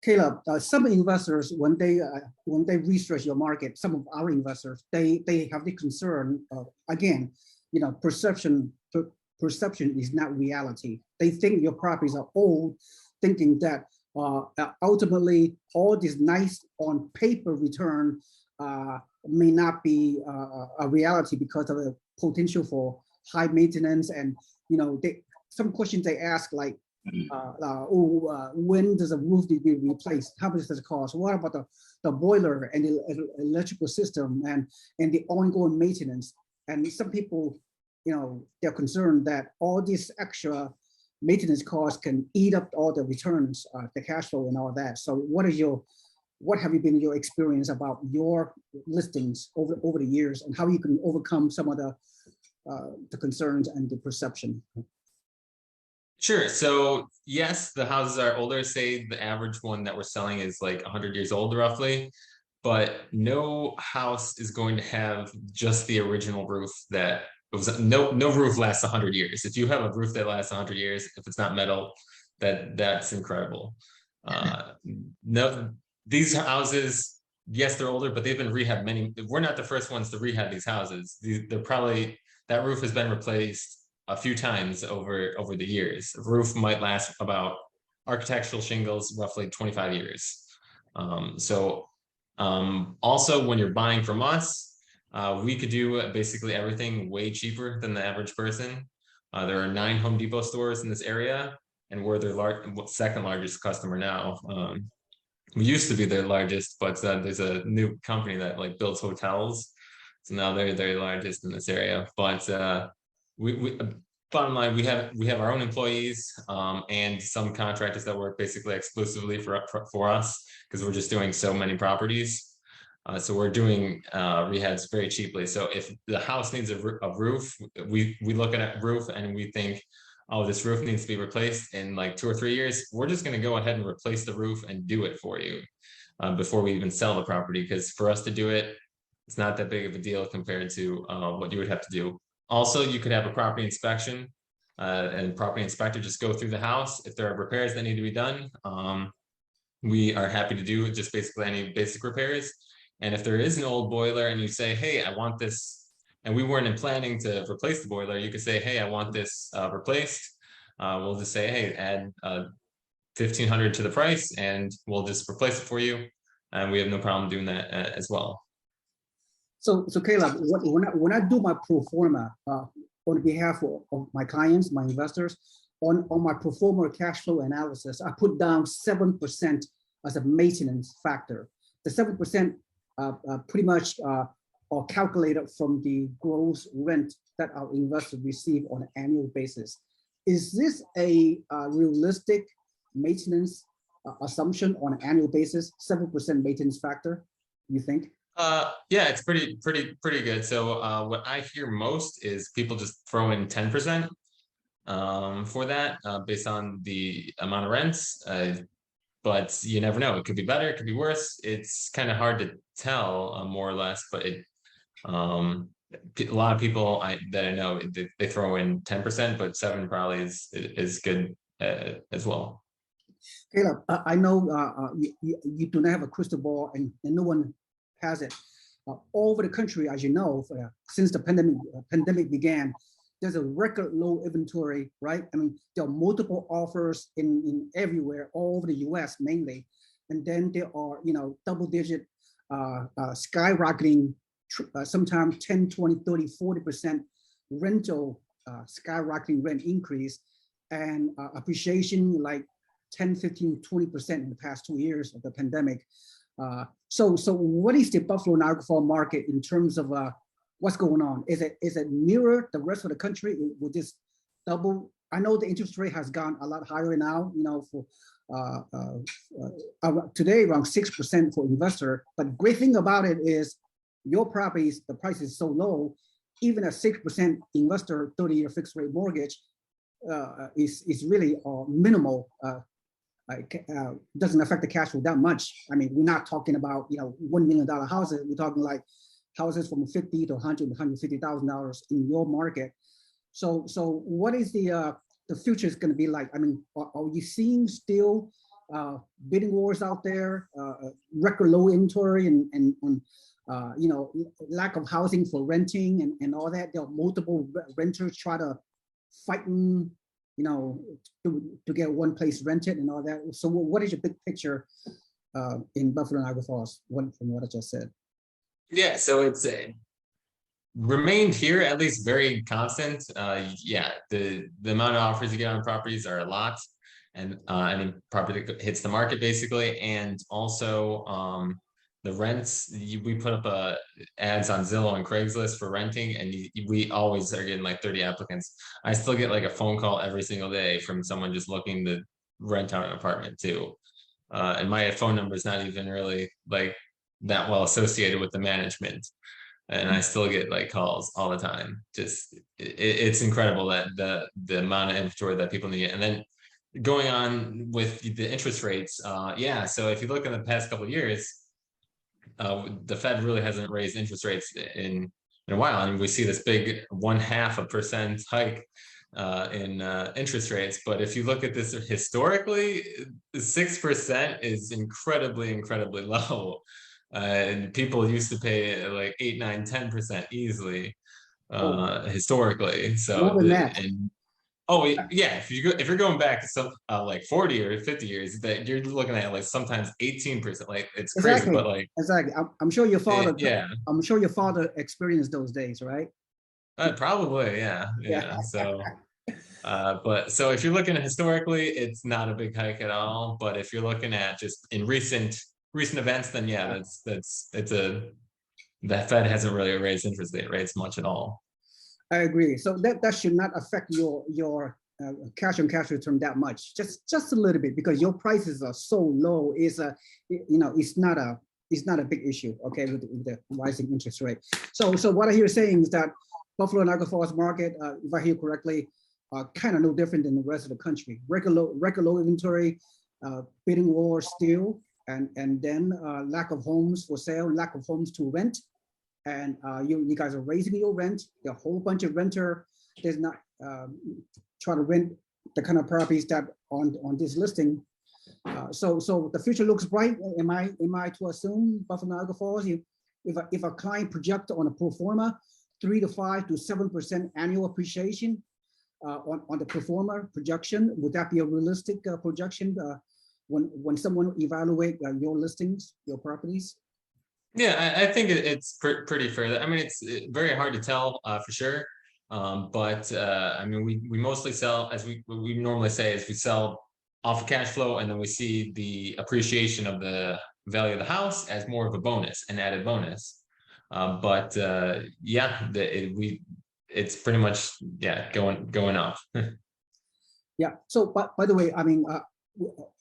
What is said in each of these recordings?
Caleb, some investors, when they research your market, some of our investors, they have the concern of, again, perception is not reality. They think your properties are old, thinking that ultimately all this nice on paper return may not be a reality because of the potential for high maintenance. And some questions they ask, like, when does the roof need to be replaced? How much does it cost? What about the boiler and the electrical system and the ongoing maintenance? And some people, they're concerned that all these extra maintenance costs can eat up all the returns, the cash flow and all that. So what have you been your experience about your listings over the years, and how you can overcome some of the concerns and the perception? Sure. So yes, the houses are older. Say the average one that we're selling is like 100 years old roughly, but no house is going to have just the original roof that was no roof lasts 100 years. If you have a roof that lasts 100 years, if it's not metal, that's incredible. No, these houses, yes, they're older, but they've been rehabbed we're not the first ones to rehab these houses. They're probably, that roof has been replaced a few times over the years. A roof might last about architectural shingles, roughly 25 years. Also, when you're buying from us, we could do basically everything way cheaper than the average person. There are 9 Home Depot stores in this area, and we're their second largest customer now. We used to be their largest, but there's a new company that like builds hotels, so now they're their largest in this area. But we bottom line, we have our own employees and some contractors that work basically exclusively for us, because we're just doing so many properties. So we're doing rehabs very cheaply. So if the house needs a roof, we look at a roof and we think, oh, this roof needs to be replaced in like 2 or 3 years. We're just going to go ahead and replace the roof and do it for you before we even sell the property, because for us to do it, it's not that big of a deal compared to what you would have to do. Also, you could have a property inspection and property inspector just go through the house. If there are repairs that need to be done, we are happy to do just basically any basic repairs. And if there is an old boiler and you say, hey, I want this, and we weren't planning to replace the boiler, you could say, hey, I want this replaced. We'll just say, hey, add $1,500 to the price and we'll just replace it for you. And we have no problem doing that as well. So Caleb, when I do my pro forma on behalf of my clients, my investors, on my pro forma cash flow analysis, I put down 7% as a maintenance factor. The 7% pretty much are calculated from the gross rent that our investors receive on an annual basis. Is this a realistic maintenance assumption on an annual basis? 7% maintenance factor, you think? Yeah, it's pretty good. So what I hear most is people just throw in 10% for that based on the amount of rents. But you never know. It could be better, it could be worse. It's kind of hard to tell, more or less. But a lot of people that I know, they throw in 10%, but 7 probably is good as well. Caleb, I know you do not have a crystal ball, and no one has it. All over the country, as you know, since the pandemic began, there's a record low inventory, right? I mean, there are multiple offers in everywhere, all over the US mainly. And then there are, double-digit skyrocketing, sometimes 10, 20, 30, 40% rental skyrocketing rent increase, and appreciation like 10, 15, 20% in the past 2 years of the pandemic. So what is the Buffalo-Niagara Falls market in terms of what's going on? Is it mirror the rest of the country with this double? I know the interest rate has gone a lot higher now, for today around 6% for investor. But great thing about it is your properties, the price is so low, even a 6% investor 30-year fixed rate mortgage is really minimal. Doesn't affect the cash flow that much. I mean, we're not talking about $1 million houses. We're talking like houses from $50,000 to $100,000, $150,000 in your market. So what is the future is going to be like? I mean, are you seeing still bidding wars out there, record low inventory, and you know, lack of housing for renting and all that. There are multiple renters try to fighting, you know, to get one place rented and all that. So what is your big picture in Buffalo-Niagara Falls from what I just said? Yeah, so it's remained here at least very constant. Yeah, the amount of offers you get on properties are a lot, and any property that hits the market basically, and also the rents. We put up ads on Zillow and Craigslist for renting, and we always are getting like 30 applicants. I still get like a phone call every single day from someone just looking to rent out an apartment too. And my phone number is not even really like that well associated with the management, and I still get like calls all the time. Just it's incredible that the amount of inventory that people need. And then going on with the interest rates, yeah. So if you look in the past couple of years, the Fed really hasn't raised interest rates in a while, and we see this big 0.5% hike in interest rates. But if you look at this historically, 6% is incredibly low. And people used to pay like 8, 9, 10% easily historically. So More than that. oh yeah, if you're going back to some like 40 or 50 years, that you're looking at like sometimes 18%. Like it's crazy, Exactly. but like exactly. I'm sure your father. yeah, I'm sure your father experienced those days, right? probably yeah. So but so if you're looking at historically, it's not a big hike at all. But if you're looking at just in recent events, then yeah, that Fed hasn't really raised interest rates much at all. I agree. So that should not affect your cash on cash return that much, just a little bit, because your prices are so low. Is a, you know, it's not a big issue, okay, with the rising interest rate. So what I hear saying is that Buffalo-Niagara Falls market, if I hear correctly, kind of no different than the rest of the country. Record low inventory, bidding war still, and then lack of homes for sale, lack of homes to rent. And you guys are raising your rent. There are a whole bunch of renter does not try to rent the kind of properties that on this listing. So the future looks bright. Am I to assume Buffalo-Niagara Falls? If a client project on a pro forma 3 to 5 to 7% annual appreciation on the pro forma projection, would that be a realistic projection when someone evaluate your listings, your properties? Yeah, I think it's pretty fair. I mean, it's very hard to tell for sure. But I mean, we mostly sell, as we normally say, is we sell off of cash flow, and then we see the appreciation of the value of the house as more of a bonus, an added bonus. But yeah, it's pretty much going up. Yeah. So, by the way, I mean,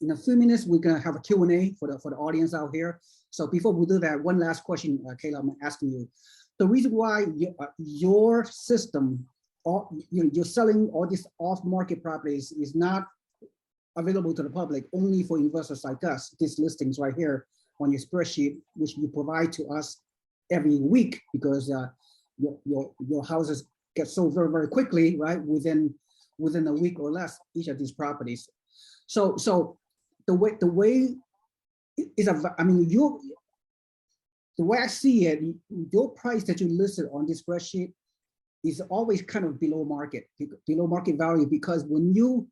in a few minutes we're gonna have a Q&A for the audience out here. So before we do that, one last question, Caleb, I'm asking you. The reason why your system, you're selling all these off-market properties is not available to the public, only for investors like us. These listings right here on your spreadsheet, which you provide to us every week, because your houses get sold very quickly, right? Within a week or less, each of these properties. So the way is I mean, the way I see it, your price that you listed on this spreadsheet is always kind of below market value, because when you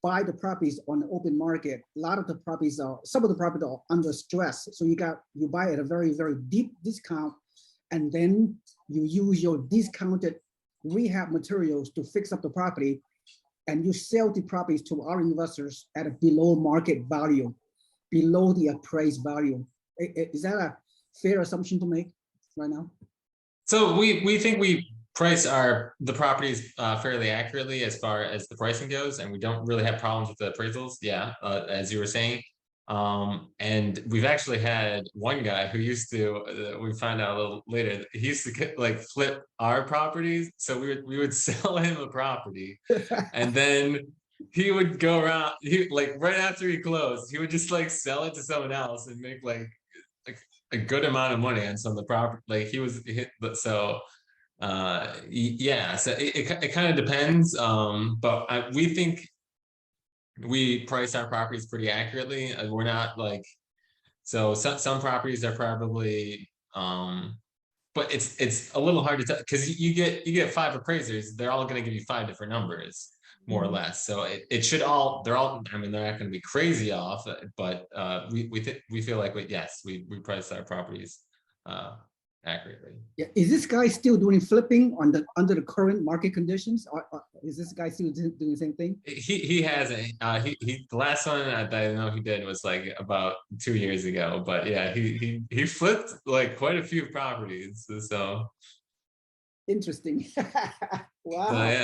buy the properties on the open market, some of the properties are under stress. So you buy at a very deep discount, and then you use your discounted rehab materials to fix up the property, and you sell the properties to our investors at a below market value, below the appraised value. Is that a fair assumption to make right now? So we think we price the properties fairly accurately as far as the pricing goes, and we don't really have problems with the appraisals. Yeah, as you were saying. And we've actually had one guy who used to, we found out a little later, he used to flip our properties. So we would sell him a property, and then he would go around, right after he closed, he would just sell it to someone else and make like a good amount of money on some of the property. Yeah, so it kind of depends. But we think we price our properties pretty accurately. We're not like, so some properties are probably, but it's a little hard to tell because you get 5 appraisers. They're all going to give you 5 different numbers, more or less. So it should all, they're all, I mean, they're not going to be crazy off, but we feel like we price our properties accurately. Yeah, is this guy still doing flipping on the under the current market conditions, or is this guy still doing the same thing? He hasn't. He the last one that I know he did was like about 2 years ago. But yeah, he flipped like quite a few properties. So Interesting. Wow. yeah.